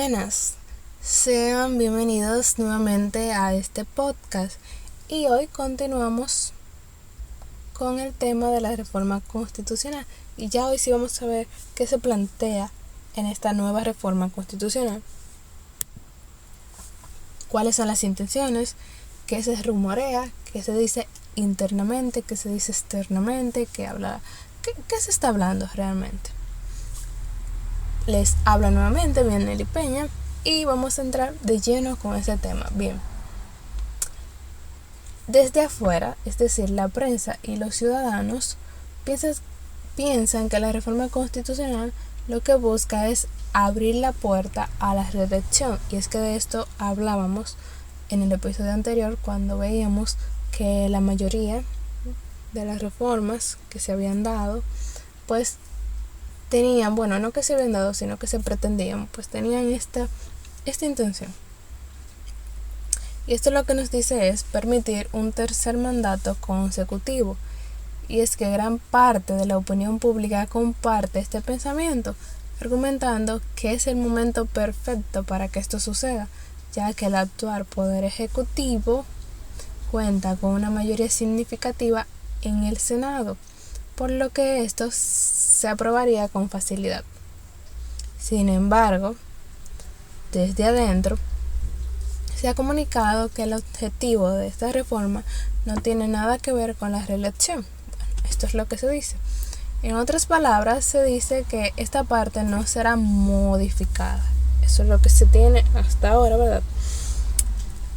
Buenas, sean bienvenidos nuevamente a este podcast y hoy continuamos con el tema de la reforma constitucional y ya hoy sí vamos a ver qué se plantea en esta nueva reforma constitucional, cuáles son las intenciones, qué se rumorea, qué se dice internamente, qué se dice externamente, qué se está hablando realmente. Les habla nuevamente bien Nelly Peña y vamos a entrar de lleno con ese tema. Bien, desde afuera, es decir, la prensa y los ciudadanos piensan que la reforma constitucional lo que busca es abrir la puerta a la reelección, y es que de esto hablábamos en el episodio anterior cuando veíamos que la mayoría de las reformas que se habían dado pues tenían, bueno, no que se habían dado, sino que se pretendían, pues tenían esta intención. Y esto lo que nos dice es permitir un tercer mandato consecutivo. Y es que gran parte de la opinión pública comparte este pensamiento, argumentando que es el momento perfecto para que esto suceda, ya que el actual Poder Ejecutivo cuenta con una mayoría significativa en el Senado, por lo que esto se aprobaría con facilidad. Sin embargo, desde adentro se ha comunicado que el objetivo de esta reforma no tiene nada que ver con la reelección. Esto es lo que se dice. En otras palabras, se dice que esta parte no será modificada. Eso es lo que se tiene hasta ahora, ¿verdad?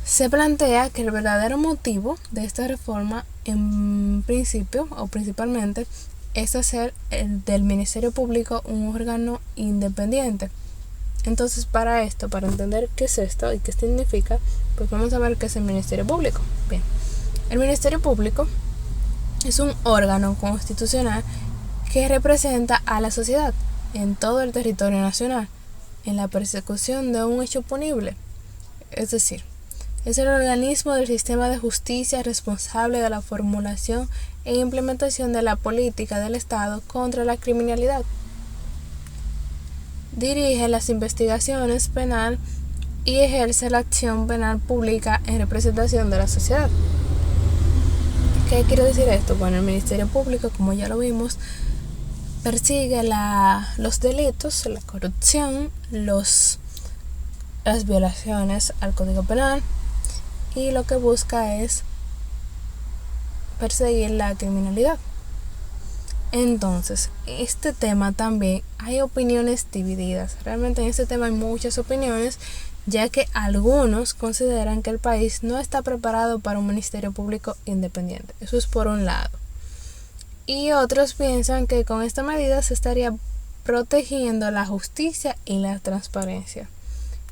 Se plantea que el verdadero motivo de esta reforma, en principio o principalmente, es hacer del Ministerio Público un órgano independiente. Entonces, para entender qué es esto y qué significa, pues vamos a ver qué es el Ministerio Público. Bien, el Ministerio Público es un órgano constitucional que representa a la sociedad en todo el territorio nacional en la persecución de un hecho punible. Es decir, es el organismo del sistema de justicia responsable de la formulación e implementación de la política del Estado contra la criminalidad. Dirige las investigaciones penal y ejerce la acción penal pública en representación de la sociedad. ¿Qué quiere decir esto? Bueno, el Ministerio Público, como ya lo vimos, persigue los delitos, la corrupción, las violaciones al Código Penal, y lo que busca es perseguir la criminalidad. Entonces, este tema también hay opiniones divididas. Realmente en este tema hay muchas opiniones, ya que algunos consideran que el país no está preparado para un ministerio público independiente. Eso es por un lado. Y otros piensan que con esta medida se estaría protegiendo la justicia y la transparencia.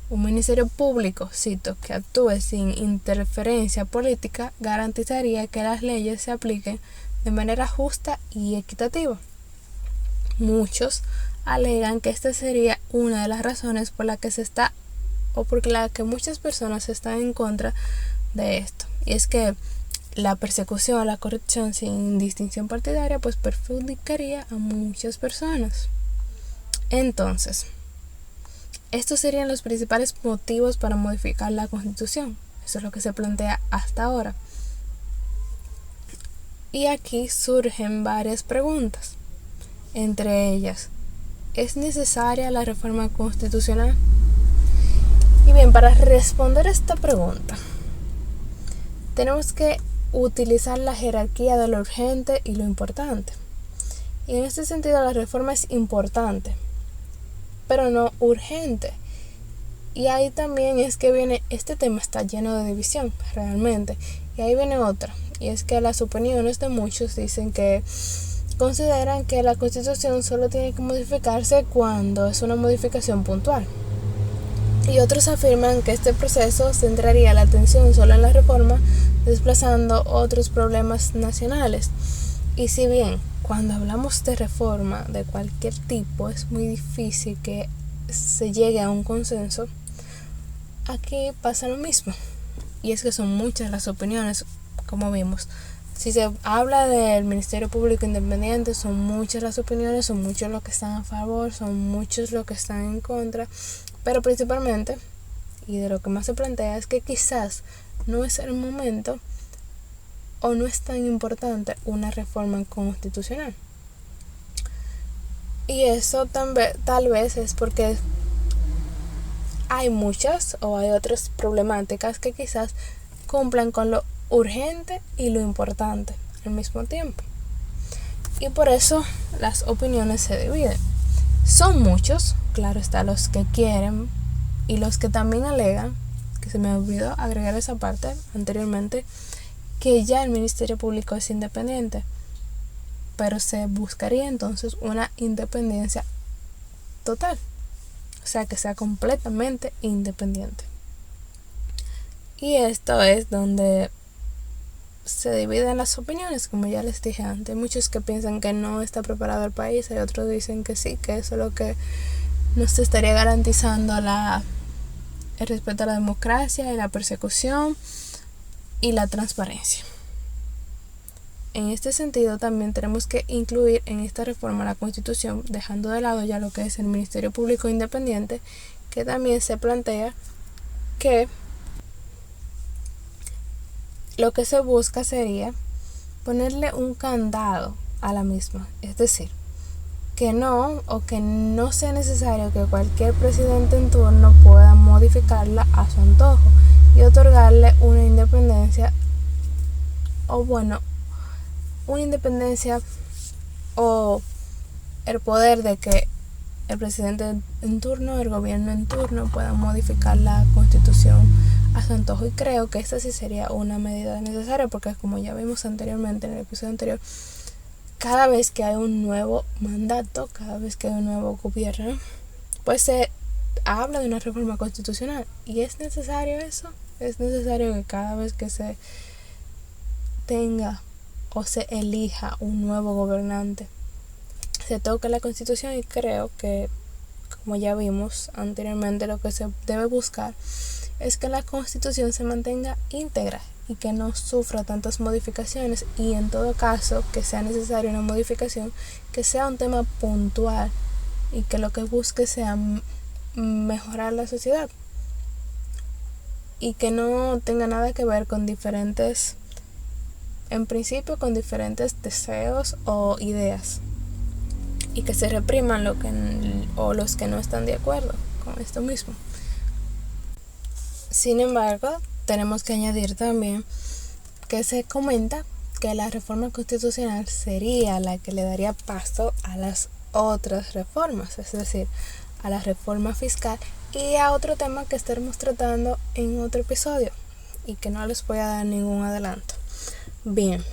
Un ministerio público, cito, que actúe sin interferencia política garantizaría que las leyes se apliquen de manera justa y equitativa. Muchos alegan que esta sería una de las razones por la que muchas personas están en contra de esto. Y es que la persecución a la corrupción sin distinción partidaria pues perjudicaría a muchas personas. Entonces, estos serían los principales motivos para modificar la Constitución. Eso es lo que se plantea hasta ahora. Y aquí surgen varias preguntas. Entre ellas, ¿es necesaria la reforma constitucional? Y bien, para responder esta pregunta, tenemos que utilizar la jerarquía de lo urgente y lo importante. Y en este sentido, la reforma es importante, pero no urgente. Y ahí también es que viene, este tema está lleno de división, realmente. Y ahí viene otra, y es que las opiniones de muchos dicen que consideran que la Constitución solo tiene que modificarse cuando es una modificación puntual. Y otros afirman que este proceso centraría la atención solo en la reforma, desplazando otros problemas nacionales. Y si bien cuando hablamos de reforma de cualquier tipo es muy difícil que se llegue a un consenso, aquí pasa lo mismo. Y es que son muchas las opiniones, como vimos. Si se habla del Ministerio Público Independiente, son muchas las opiniones, son muchos los que están a favor, son muchos los que están en contra. Pero principalmente, y de lo que más se plantea, es que quizás no es el momento o no es tan importante una reforma constitucional. Y eso tal vez es porque hay muchas o hay otras problemáticas que quizás cumplan con lo urgente y lo importante al mismo tiempo. Y por eso las opiniones se dividen. Son muchos, claro está, los que quieren y los que también alegan, que se me olvidó agregar esa parte anteriormente, que ya el Ministerio Público es independiente, pero se buscaría entonces una independencia total, o sea, que sea completamente independiente. Y esto es donde se dividen las opiniones, como ya les dije antes. Hay muchos que piensan que no está preparado el país, y otros dicen que sí, que eso es lo que nos estaría garantizando el respeto a la democracia y la persecución y la transparencia. En este sentido, también tenemos que incluir en esta reforma la Constitución, dejando de lado ya lo que es el Ministerio Público Independiente, que también se plantea que lo que se busca sería ponerle un candado a la misma, es decir, que no sea necesario que cualquier presidente en turno pueda modificarla a su antojo y otorgarle una independencia o el poder de que el presidente en turno, el gobierno en turno pueda modificar la Constitución a su antojo. Y creo que esta sí sería una medida necesaria, porque como ya vimos anteriormente en el episodio anterior, cada vez que hay un nuevo mandato, cada vez que hay un nuevo gobierno, pues se habla de una reforma constitucional. ¿Y es necesario eso? Es necesario que cada vez que se tenga o se elija un nuevo gobernante se toque la Constitución. Y creo que, como ya vimos anteriormente, lo que se debe buscar es que la Constitución se mantenga íntegra y que no sufra tantas modificaciones, y en todo caso que sea necesaria una modificación, que sea un tema puntual y que lo que busque sea mejorar la sociedad y que no tenga nada que ver con diferentes deseos o ideas, y que se repriman los que no están de acuerdo con esto mismo. Sin embargo, tenemos que añadir también que se comenta que la reforma constitucional sería la que le daría paso a las otras reformas, es decir, a la reforma fiscal y a otro tema que estaremos tratando en otro episodio y que no les voy a dar ningún adelanto. Bien,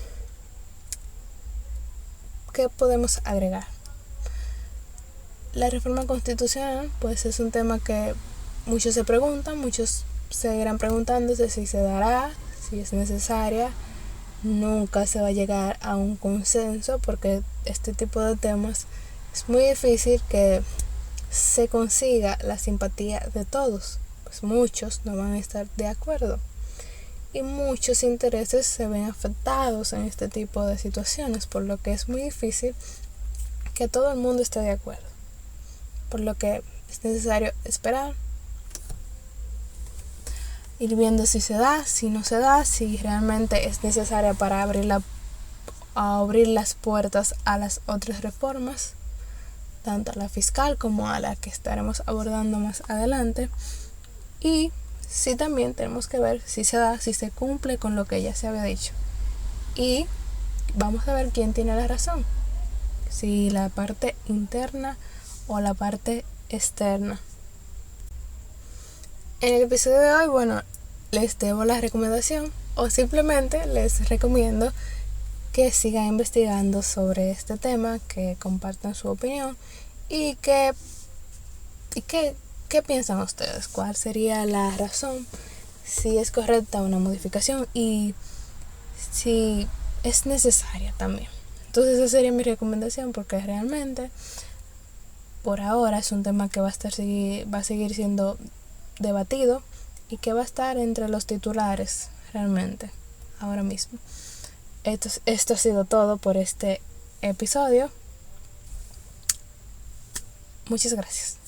¿qué podemos agregar? La reforma constitucional pues es un tema que muchos se preguntan, muchos seguirán preguntándose si se dará, si es necesaria. Nunca se va a llegar a un consenso, porque este tipo de temas es muy difícil que se consiga la simpatía de todos, pues muchos no van a estar de acuerdo y muchos intereses se ven afectados en este tipo de situaciones, por lo que es muy difícil que todo el mundo esté de acuerdo, por lo que es necesario esperar, ir viendo si se da, si no se da, si realmente es necesaria para abrir las puertas a las otras reformas, tanto a la fiscal como a la que estaremos abordando más adelante. Y sí, también tenemos que ver si se da, si se cumple con lo que ya se había dicho. Y vamos a ver quién tiene la razón, si la parte interna o la parte externa. En el episodio de hoy, les debo la recomendación, o simplemente les recomiendo que sigan investigando sobre este tema, que compartan su opinión y ¿qué piensan ustedes? ¿Cuál sería la razón? Si es correcta una modificación y si es necesaria también. Entonces esa sería mi recomendación, porque realmente por ahora es un tema que va a seguir siendo debatido y que va a estar entre los titulares realmente ahora mismo. Esto ha sido todo por este episodio. Muchas gracias.